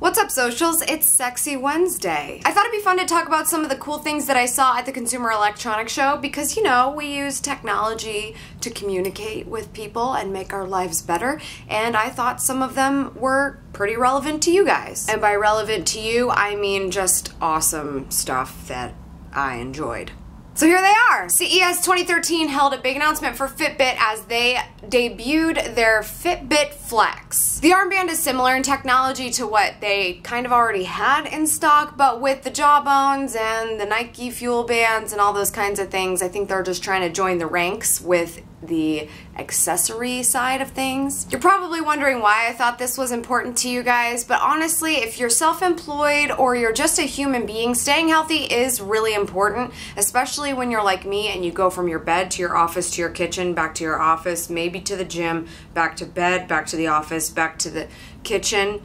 What's up, socials? It's Sexy Wednesday. I thought it'd be fun to talk about some of the cool things that I saw at the Consumer Electronics Show because, you know, we use technology to communicate with people and make our lives better, and I thought some of them were pretty relevant to you guys. And by relevant to you, I mean just awesome stuff that I enjoyed. So here they are. CES 2013 held a big announcement for Fitbit as they debuted their Fitbit Flex. The armband is similar in technology to what they kind of already had in stock, but with the Jawbones and the Nike Fuel Bands and all those kinds of things, I think they're just trying to join the ranks with the accessory side of things. You're probably wondering why I thought this was important to you guys, but honestly, if you're self-employed or you're just a human being, staying healthy is really important, especially when you're like me and you go from your bed to your office to your kitchen, back to your office, maybe to the gym, back to bed, back to the office, back to the kitchen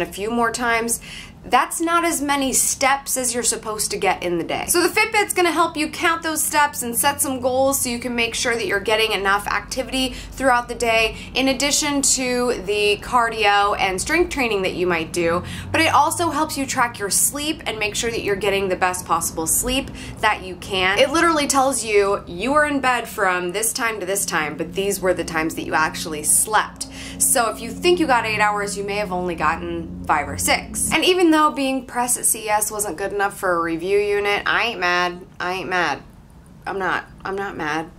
a few more times. That's not as many steps as you're supposed to get in the day. So the Fitbit's gonna help you count those steps and set some goals so you can make sure that you're getting enough activity throughout the day, in addition to the cardio and strength training that you might do. But it also helps you track your sleep and make sure that you're getting the best possible sleep that you can. It literally tells you, you were in bed from this time to this time, but these were the times that you actually slept. So if you think you got 8 hours, you may have only gotten 5 or 6. And even though being press at CES wasn't good enough for a review unit, I ain't mad. I'm not mad.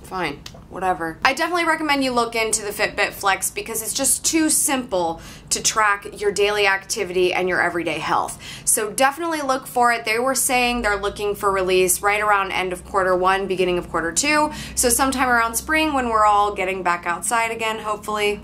Fine, whatever. I definitely recommend you look into the Fitbit Flex because it's just too simple to track your daily activity and your everyday health. So definitely look for it. They were saying they're looking for release right around end of Q1, beginning of Q2. So sometime around spring when we're all getting back outside again, hopefully.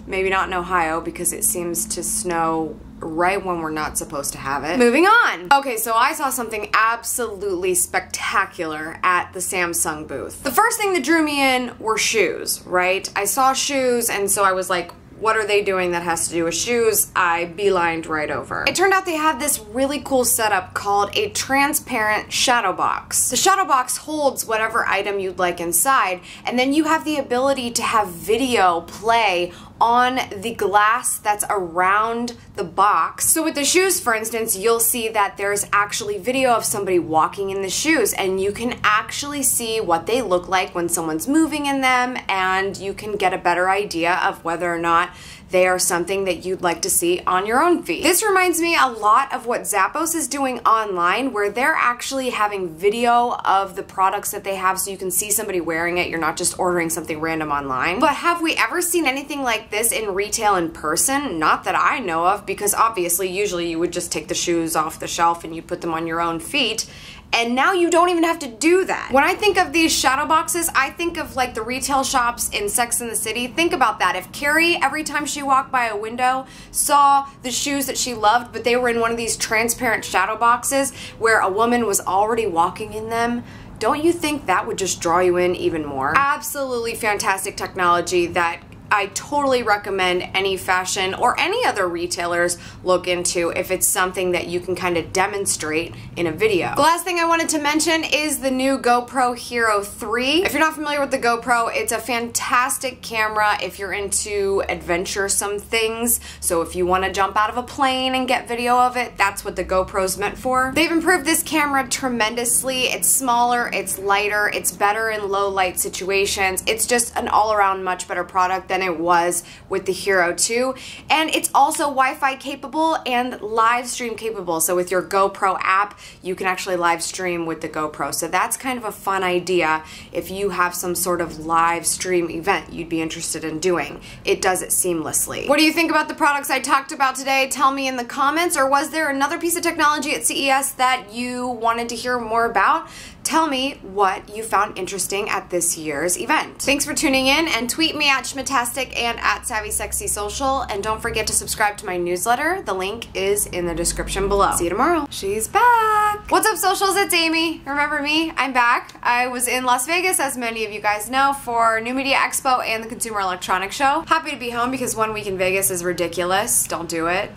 Maybe not in Ohio because it seems to snow right when we're not supposed to have it. Moving on. Okay, so I saw something absolutely spectacular at the Samsung booth. The first thing that drew me in were shoes, right? I saw shoes and so I was like, what are they doing that has to do with shoes? I beelined right over. It turned out they have this really cool setup called a transparent shadow box. The shadow box holds whatever item you'd like inside, and then you have the ability to have video play on the glass that's around the box. So with the shoes, for instance, you'll see that there's actually video of somebody walking in the shoes, and you can actually see what they look like when someone's moving in them, and you can get a better idea of whether or not they are something that you'd like to see on your own feed. This reminds me a lot of what Zappos is doing online, where they're actually having video of the products that they have so you can see somebody wearing it. You're not just ordering something random online. But have we ever seen anything like this in retail in person? Not that I know of, because obviously usually you would just take the shoes off the shelf and you put them on your own feet. And now you don't even have to do that. When I think of these shadow boxes, I think of like the retail shops in Sex and the City. Think about that. If Carrie, every time she walked by a window, saw the shoes that she loved, but they were in one of these transparent shadow boxes where a woman was already walking in them, don't you think that would just draw you in even more? Absolutely fantastic technology that I totally recommend any fashion or any other retailers look into if it's something that you can kind of demonstrate in a video. The last thing I wanted to mention is the new GoPro Hero 3. If you're not familiar with the GoPro, it's a fantastic camera if you're into adventuresome things. So if you want to jump out of a plane and get video of it, that's what the GoPro's meant for. They've improved this camera tremendously. It's smaller, it's lighter, it's better in low light situations. It's just an all-around much better product than it was with the Hero 2, and it's also Wi-Fi capable and live stream capable. So with your GoPro app, you can actually live stream with the GoPro. So that's kind of a fun idea if you have some sort of live stream event you'd be interested in doing. It does it seamlessly. What do you think about the products I talked about today? Tell me in the comments. Or was there another piece of technology at CES that you wanted to hear more about? Tell me what you found interesting at this year's event. Thanks for tuning in, and tweet me at Schmatastic and at SavvySexySocial, and don't forget to subscribe to my newsletter. The link is in the description below. See you tomorrow. She's back. What's up, socials? It's Amy. Remember me? I'm back. I was in Las Vegas, as many of you guys know, for New Media Expo and the Consumer Electronics Show. Happy to be home because 1 week in Vegas is ridiculous. Don't do it.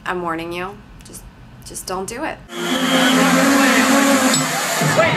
I'm warning you. Just don't do it. Wait.